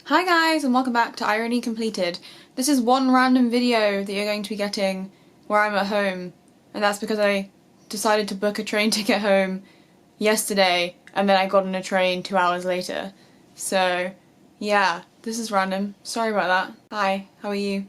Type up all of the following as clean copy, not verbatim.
Hi guys and welcome back to Irony Completed. This is one random video that you're going to be getting where I'm at home, and that's because I decided to book a train ticket home yesterday and then I got on a train 2 hours later. So yeah, this is random. Sorry about that. Hi, how are you?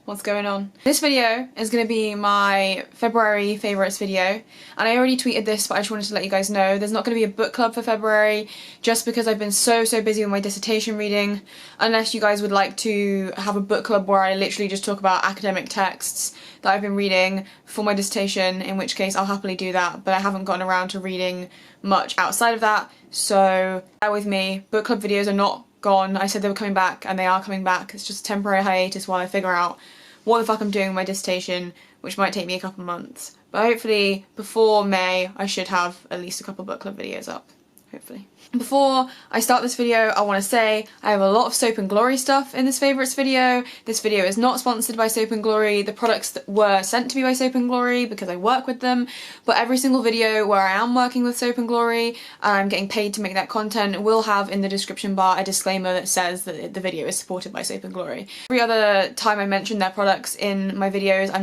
What's going on? This video is going to be my February favourites video, and I already tweeted this, but I just wanted to let you guys know there's not going to be a book club for February just because I've been so busy with my dissertation reading, unless you guys would like to have a book club where I literally just talk about academic texts that I've been reading for my dissertation, in which case I'll happily do that, but I haven't gotten around to reading much outside of that, so bear with me. Book club videos are not gone. I said they were coming back and they are coming back. It's just a temporary hiatus while I figure out what the fuck I'm doing with my dissertation, which might take me a couple months. But hopefully before May I should have at least a couple book club videos up. Hopefully. Before I start this video, I want to say I have a lot of Soap and Glory stuff in this favourites video. This video is not sponsored by Soap and Glory. The products that were sent to me by Soap and Glory because I work with them, but every single video where I am working with Soap and Glory and I'm getting paid to make that content will have in the description bar a disclaimer that says that the video is supported by Soap and Glory. Every other time I mention their products in my videos,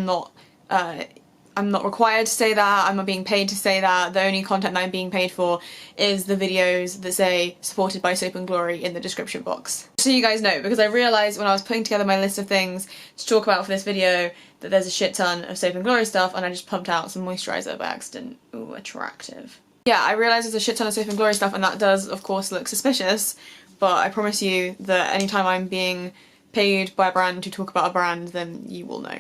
I'm not required to say that, I'm not being paid to say that. The only content that I'm being paid for is the videos that say supported by Soap and Glory in the description box. So you guys know, because I realised when I was putting together my list of things to talk about for this video that there's a shit ton of Soap and Glory stuff, and I just pumped out some moisturiser by accident. Ooh, attractive. Yeah, I realised there's a shit ton of Soap and Glory stuff, and that does of course look suspicious, but I promise you that anytime I'm being paid by a brand to talk about a brand, then you will know.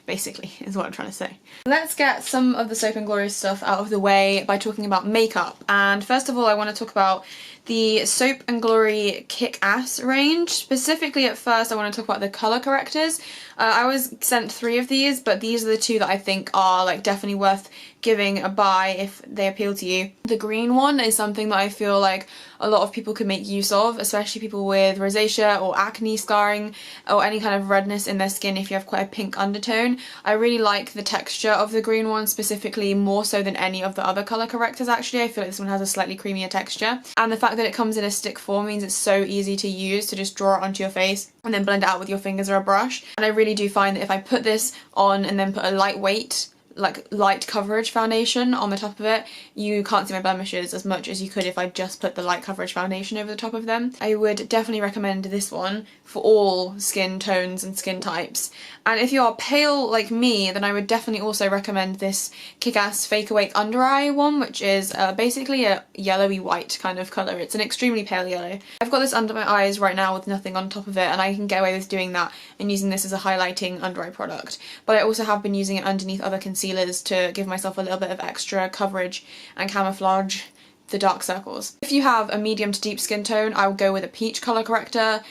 Basically, is what I'm trying to say. Let's get some of the Soap and Glory stuff out of the way by talking about makeup. And first of all, I want to talk about the Soap and Glory Kick-Ass range. Specifically at first I want to talk about the colour correctors. I was sent 3 of these, but these are the 2 that I think are like definitely worth giving a buy if they appeal to you. The green one is something that I feel like a lot of people could make use of, especially people with rosacea or acne scarring or any kind of redness in their skin if you have quite a pink undertone. I really like the texture of the green one, specifically more so than any of the other colour correctors actually. I feel like this one has a slightly creamier texture, and the fact that it comes in a stick form means it's so easy to use to just draw it onto your face and then blend it out with your fingers or a brush. And I really do find that if I put this on and then put a lightweight, like light coverage foundation on the top of it, you can't see my blemishes as much as you could if I just put the light coverage foundation over the top of them. I would definitely recommend this one for all skin tones and skin types. And if you are pale like me, then I would definitely also recommend this Kick-Ass Fake Awake Under Eye one, which is basically a yellowy white kind of colour. It's an extremely pale yellow. I've got this under my eyes right now with nothing on top of it, and I can get away with doing that and using this as a highlighting under eye product. But I also have been using it underneath other concealers to give myself a little bit of extra coverage and camouflage the dark circles. If you have a medium to deep skin tone, I would go with a peach colour corrector.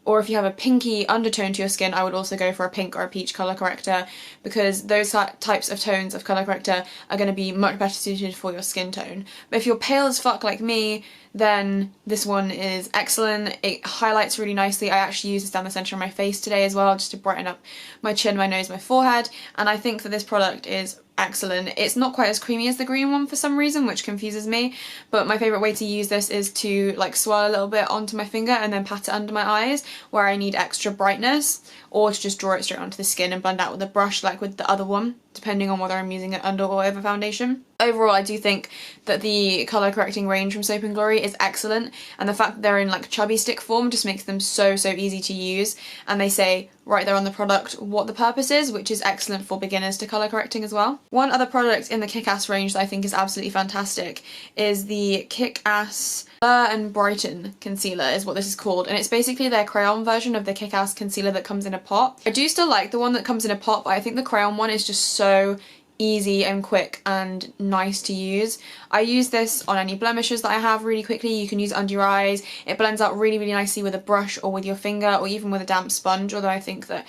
Or if you have a pinky undertone to your skin, I would also go for a pink or a peach colour corrector, because those types of tones of colour corrector are going to be much better suited for your skin tone. But if you're pale as fuck like me, then this one is excellent. It highlights really nicely. I actually use this down the centre of my face today as well, just to brighten up my chin, my nose, my forehead, and I think that this product is excellent. It's not quite as creamy as the green one for some reason, which confuses me, but my favourite way to use this is to like swirl a little bit onto my finger and then pat it under my eyes where I need extra brightness, or to just draw it straight onto the skin and blend out with a brush like with the other one, depending on whether I'm using it under or over foundation. Overall, I do think that the colour correcting range from Soap and Glory is excellent, and the fact that they're in like chubby stick form just makes them so easy to use, and they say right there on the product what the purpose is, which is excellent for beginners to colour correcting as well. One other product in the Kick-Ass range that I think is absolutely fantastic is the Kick-Ass Blur and Brighten concealer is what this is called, and it's basically their crayon version of the Kick-Ass concealer that comes in a pot. I do still like the one that comes in a pot, but I think the crayon one is just so easy and quick and nice to use. I use this on any blemishes that I have really quickly. You can use it under your eyes. It blends out really nicely with a brush or with your finger or even with a damp sponge, although I think that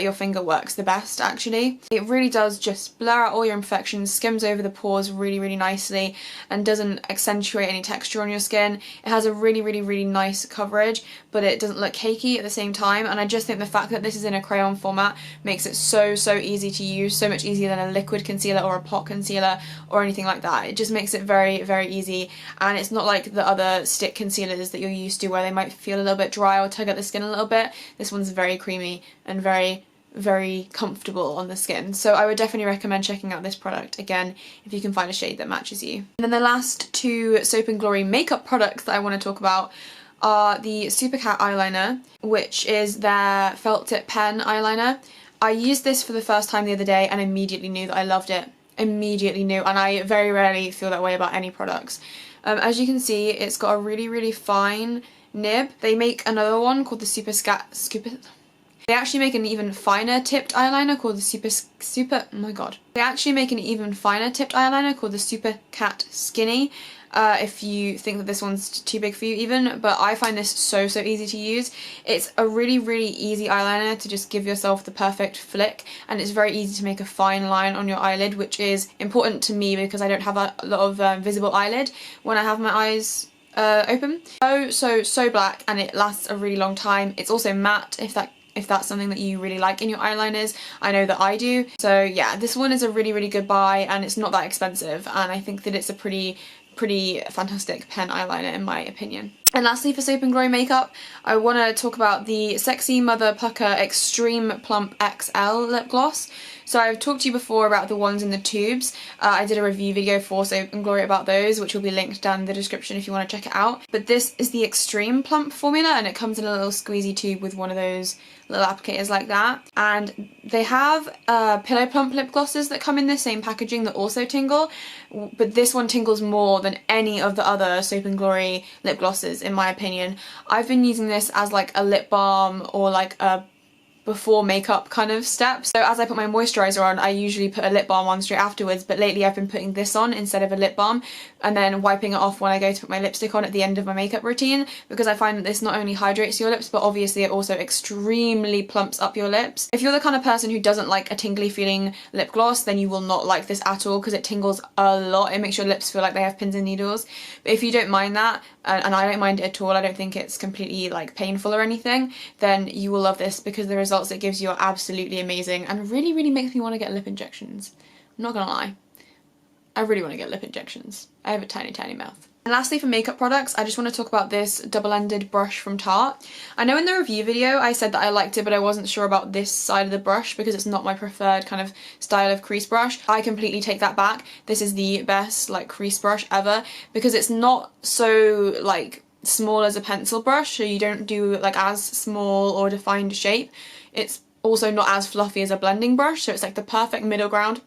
your finger works the best actually. It really does just blur out all your imperfections, skims over the pores really nicely, and doesn't accentuate any texture on your skin. It has a really nice coverage, but it doesn't look cakey at the same time, and I just think the fact that this is in a crayon format makes it so easy to use, so much easier than a liquid concealer or a pot concealer or anything like that. It just makes it very, very easy, and it's not like the other stick concealers that you're used to where they might feel a little bit dry or tug at the skin a little bit. This one's very creamy and very, very comfortable on the skin, so I would definitely recommend checking out this product again if you can find a shade that matches you. And then the last two Soap & Glory makeup products that I want to talk about are the Supercat eyeliner, which is their felt tip pen eyeliner. I used this for the first time the other day and immediately knew that I loved it. Immediately knew, and I very rarely feel that way about any products. As you can see, it's got a really, really fine nib. They make another one called the They actually make an even finer tipped eyeliner called the They actually make an even finer tipped eyeliner called the Supercat Skinny. If you think that this one's too big for you even, but I find this so easy to use. It's a really, really easy eyeliner to just give yourself the perfect flick, and it's very easy to make a fine line on your eyelid, which is important to me because I don't have a lot of visible eyelid when I have my eyes open. So black, and it lasts a really long time. It's also matte if that's something that you really like in your eyeliners. I know that I do. So yeah, this one is a really, really good buy, and it's not that expensive, and I think that it's a pretty fantastic pen eyeliner in my opinion. And lastly, for Soap & Glory makeup, I want to talk about the Sexy Mother Pucker Extreme Plump XL lip gloss. So I've talked to you before about the ones in the tubes. I did a review video for Soap & Glory about those, which will be linked down in the description if you want to check it out. But this is the Extreme Plump formula, and it comes in a little squeezy tube with one of those little applicators like that. And they have Pillow Plump lip glosses that come in this same packaging that also tingle, but this one tingles more than any of the other Soap & Glory lip glosses in my opinion. I've been using this as like a lip balm or like a before makeup kind of step. So as I put my moisturiser on, I usually put a lip balm on straight afterwards, but lately I've been putting this on instead of a lip balm and then wiping it off when I go to put my lipstick on at the end of my makeup routine, because I find that this not only hydrates your lips, but obviously it also extremely plumps up your lips. If you're the kind of person who doesn't like a tingly feeling lip gloss, then you will not like this at all because it tingles a lot. It makes your lips feel like they have pins and needles. But if you don't mind that, and I don't mind it at all, I don't think it's completely like painful or anything, then you will love this because the results it gives you are absolutely amazing and really, really makes me want to get lip injections. I'm not gonna lie, I really want to get lip injections. I have a tiny, tiny mouth. And lastly, for makeup products, I just want to talk about this double-ended brush from Tarte. I know in the review video I said that I liked it, but I wasn't sure about this side of the brush because it's not my preferred kind of style of crease brush. I completely take that back. This is the best like crease brush ever because it's not so like small as a pencil brush, so you don't do like as small or defined shape. It's also not as fluffy as a blending brush, so it's like the perfect middle ground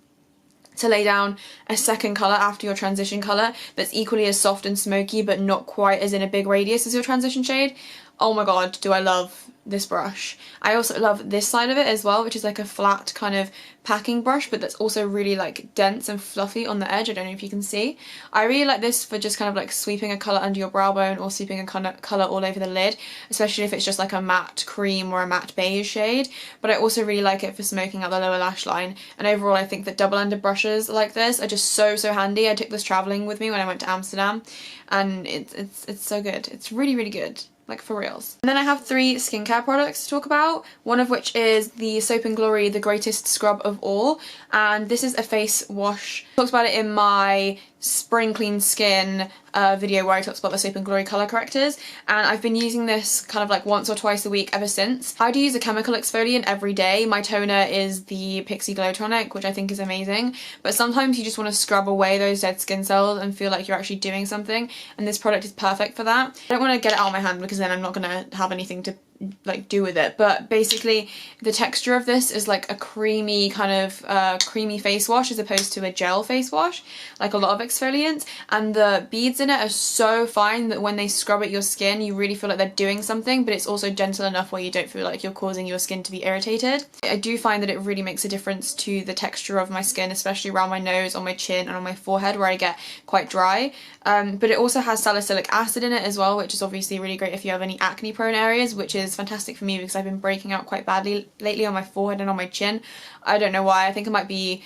to lay down a second colour after your transition colour that's equally as soft and smoky but not quite as in a big radius as your transition shade. Oh my god, do I love this brush. I also love this side of it as well, which is like a flat kind of packing brush, but that's also really like dense and fluffy on the edge. I don't know if you can see. I really like this for just kind of like sweeping a colour under your brow bone or sweeping a colour all over the lid, especially if it's just like a matte cream or a matte beige shade. But I also really like it for smoking out the lower lash line, and overall I think that double-ended brushes like this are just so handy. I took this travelling with me when I went to Amsterdam, and it's so good. It's really, really good. Like for reals. And then I have 3 skincare products to talk about, one of which is the Soap & Glory The Greatest Scrub of All, and this is a face wash. I talked about it in my Spring Clean Skin video where I talked about the Soap & Glory colour correctors, and I've been using this kind of like once or twice a week ever since. I do use a chemical exfoliant every day. My toner is the Pixi Glow Tonic, which I think is amazing, but sometimes you just want to scrub away those dead skin cells and feel like you're actually doing something, and this product is perfect for that. I don't want to get it out of my hand because then I'm not going to have anything to like do with it, but basically the texture of this is like a creamy kind of creamy face wash as opposed to a gel face wash like a lot of exfoliants, and the beads in it are so fine that when they scrub at your skin you really feel like they're doing something, but it's also gentle enough where you don't feel like you're causing your skin to be irritated. I do find that it really makes a difference to the texture of my skin, especially around my nose, on my chin and on my forehead where I get quite dry, but it also has salicylic acid in it as well, which is obviously really great if you have any acne prone areas, which is fantastic for me because I've been breaking out quite badly lately on my forehead and on my chin. I don't know why. I think it might be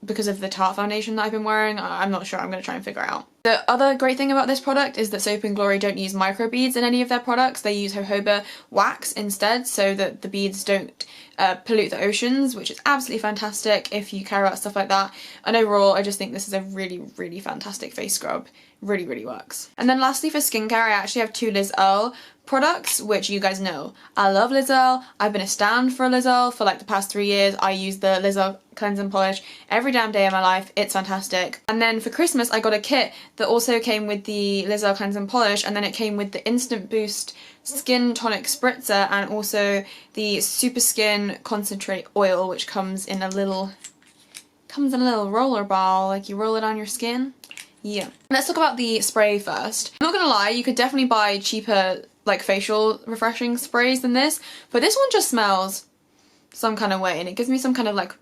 because of the Tarte foundation that I've been wearing. I'm not sure. I'm going to try and figure it out. The other great thing about this product is that Soap & Glory don't use microbeads in any of their products. They use jojoba wax instead so that the beads don't pollute the oceans, which is absolutely fantastic if you care about stuff like that. And overall, I just think this is a really, really fantastic face scrub. Really, really works. And then lastly for skincare, I actually have two Liz Earle products, which you guys know. I love Liz Earle. I've been a stan for Liz Earle for like the past 3 years. I use the Liz Earle cleansing polish every damn day of my life. It's fantastic. And then for Christmas, I got a kit that also came with the Liz Earle cleansing polish, and then it came with the Instant Boost Skin Tonic Spritzer and also the Superskin Concentrate Oil, which comes in a little roller ball, like you roll it on your skin. Yeah. Let's talk about the spray first. I'm not gonna lie, you could definitely buy cheaper like facial refreshing sprays than this, but this one just smells some kind of way and it gives me some kind of like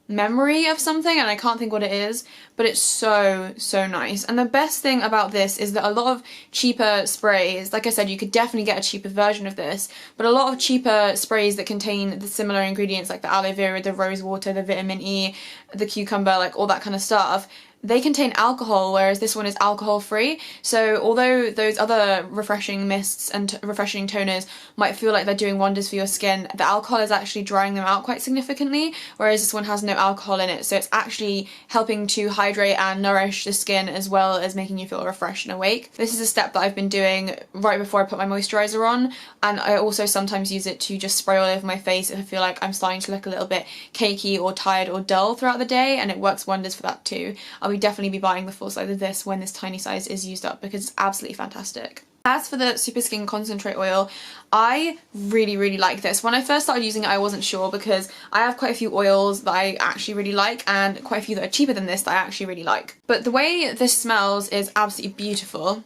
memory of something and I can't think what it is, but it's so nice. And the best thing about this is that a lot of cheaper sprays, like I said, you could definitely get a cheaper version of this, but a lot of cheaper sprays that contain the similar ingredients like the aloe vera, the rose water, the vitamin E, the cucumber, like all that kind of stuff, they contain alcohol, whereas this one is alcohol free. So although those other refreshing mists and refreshing toners might feel like they're doing wonders for your skin, the alcohol is actually drying them out quite significantly, whereas this one has no alcohol in it. So it's actually helping to hydrate and nourish the skin as well as making you feel refreshed and awake. This is a step that I've been doing right before I put my moisturiser on, and I also sometimes use it to just spray all over my face if I feel like I'm starting to look a little bit cakey or tired or dull throughout the day, and it works wonders for that too. I'll definitely be buying the full size of this when this tiny size is used up because it's absolutely fantastic. As for the Superskin Concentrate Oil, I really like this. When I first started using it, I wasn't sure because I have quite a few oils that I actually really like and quite a few that are cheaper than this that I actually really like. But the way this smells is absolutely beautiful.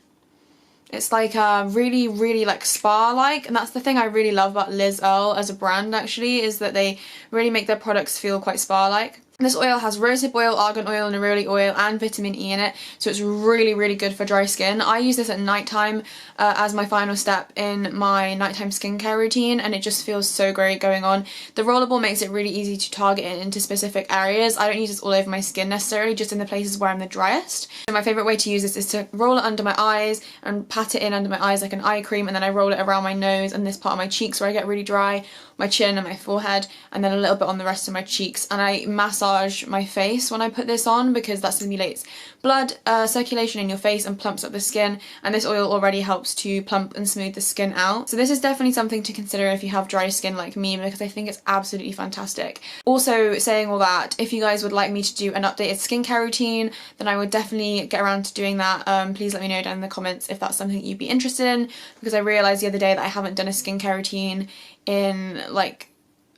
It's like really like spa-like, and that's the thing I really love about Liz Earle as a brand actually, is that they really make their products feel quite spa-like. This oil has rosehip oil, argan oil, neroli oil and vitamin E in it, so it's really good for dry skin. I use this at nighttime as my final step in my nighttime skincare routine, and it just feels so great going on. The rollerball makes it really easy to target it into specific areas. I don't use this all over my skin necessarily, just in the places where I'm the driest. So my favourite way to use this is to roll it under my eyes and pat it in under my eyes like an eye cream, and then I roll it around my nose and this part of my cheeks where I get really dry, my chin and my forehead, and then a little bit on the rest of my cheeks. And I massage my face when I put this on because that stimulates blood circulation in your face and plumps up the skin, and this oil already helps to plump and smooth the skin out. So this is definitely something to consider if you have dry skin like me, because I think it's absolutely fantastic. Also, saying all that, if you guys would like me to do an updated skincare routine, then I would definitely get around to doing that. Please let me know down in the comments if that's something you'd be interested in, because I realised the other day that I haven't done a skincare routine in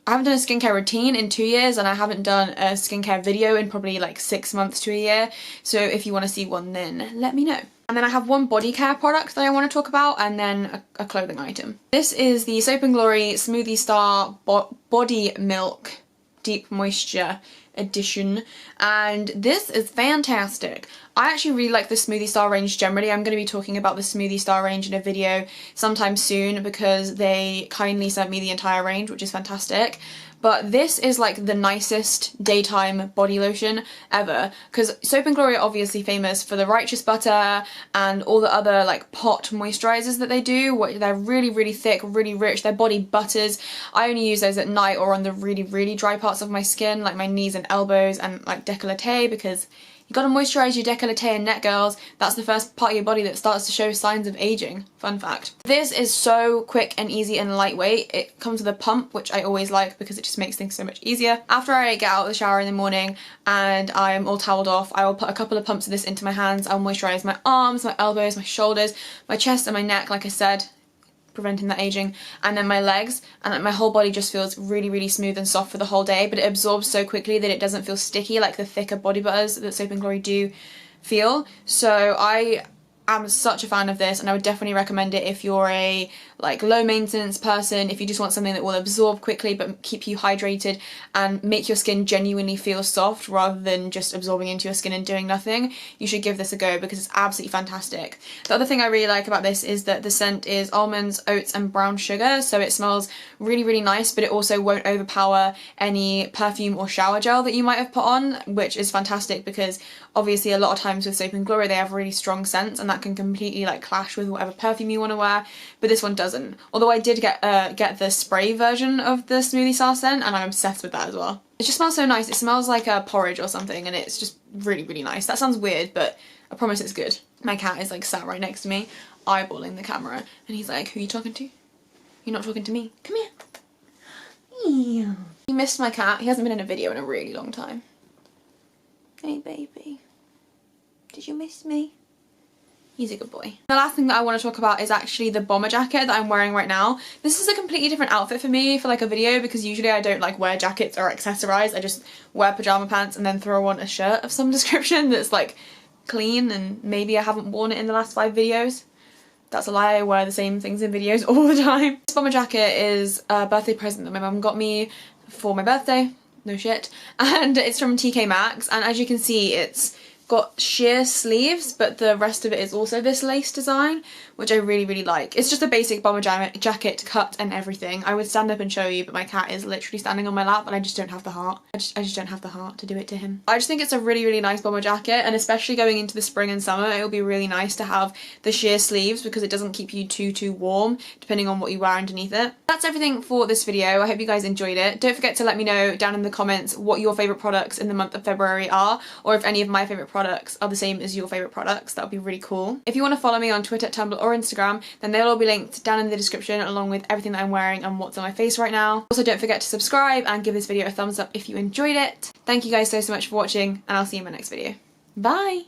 I haven't done a skincare routine in 2 years, and I haven't done a skincare video in probably like 6 months to a year. So if you want to see one, then let me know. And then I have one body care product that I want to talk about, and then a clothing item. This is the Soap & Glory Smoothie Star Body Milk Deep Moisture edition, and this is fantastic. I actually really like the Smoothie Star range generally. I'm going to be talking about the Smoothie Star range in a video sometime soon because they kindly sent me the entire range, which is fantastic. But this is like the nicest daytime body lotion ever, because Soap & Glory are obviously famous for the Righteous Butter and all the other like pot moisturisers that they do. They're really thick, really rich, their body butters. I only use those at night or on the really dry parts of my skin, like my knees and elbows and like décolleté, because you gotta moisturise your décolleté and neck, girls. That's the first part of your body that starts to show signs of aging. Fun fact. This is so quick and easy and lightweight. It comes with a pump, which I always like because it just makes things so much easier. After I get out of the shower in the morning and I'm all toweled off, I will put a couple of pumps of this into my hands. I'll moisturise my arms, my elbows, my shoulders, my chest and my neck, like I said, preventing that aging, and then my legs, and my whole body just feels really smooth and soft for the whole day, but it absorbs so quickly that it doesn't feel sticky like the thicker body butters that Soap & Glory do feel. So I am such a fan of this, and I would definitely recommend it if you're a like low maintenance person, if you just want something that will absorb quickly but keep you hydrated and make your skin genuinely feel soft rather than just absorbing into your skin and doing nothing. You should give this a go because it's absolutely fantastic. The other thing I really like about this is that the scent is almonds, oats and brown sugar, so it smells really, really nice, but it also won't overpower any perfume or shower gel that you might have put on, which is fantastic because obviously a lot of times with soap and glory they have really strong scents and that can completely like clash with whatever perfume you want to wear, but this one doesn't. Although I did get the spray version of the Smoothie Star scent and I'm obsessed with that as well. It just smells so nice. It smells like a porridge or something and it's just really, really nice. That sounds weird, but I promise it's good. My cat is like sat right next to me eyeballing the camera and he's like, who are you talking to? You're not talking to me. Come here. Yeah. He missed my cat. He hasn't been in a video in a really long time. Hey baby, did you miss me? He's a good boy. The last thing that I want to talk about is actually the bomber jacket that I'm wearing right now. This is a completely different outfit for me for like a video because usually I don't like wear jackets or accessorize. I just wear pajama pants and then throw on a shirt of some description that's like clean and maybe I haven't worn it in the last 5 videos. That's a lie, I wear the same things in videos all the time. This bomber jacket is a birthday present that my mum got me for my birthday. No shit. And it's from TKMaxx and as you can see it's got sheer sleeves but the rest of it is also this lace design, which I really, really like. It's just a basic bomber jacket cut and everything. I would stand up and show you but my cat is literally standing on my lap and I just don't have the heart. I just don't have the heart to do it to him. I just think it's a really, really nice bomber jacket and especially going into the spring and summer it'll be really nice to have the sheer sleeves because it doesn't keep you too warm depending on what you wear underneath it. That's everything for this video. I hope you guys enjoyed it. Don't forget to let me know down in the comments what your favourite products in the month of February are or if any of my favourite products are the same as your favourite products. That would be really cool. If you want to follow me on Twitter, Tumblr or Instagram then they'll all be linked down in the description along with everything that I'm wearing and what's on my face right now. Also don't forget to subscribe and give this video a thumbs up if you enjoyed it. Thank you guys so much for watching and I'll see you in my next video. Bye!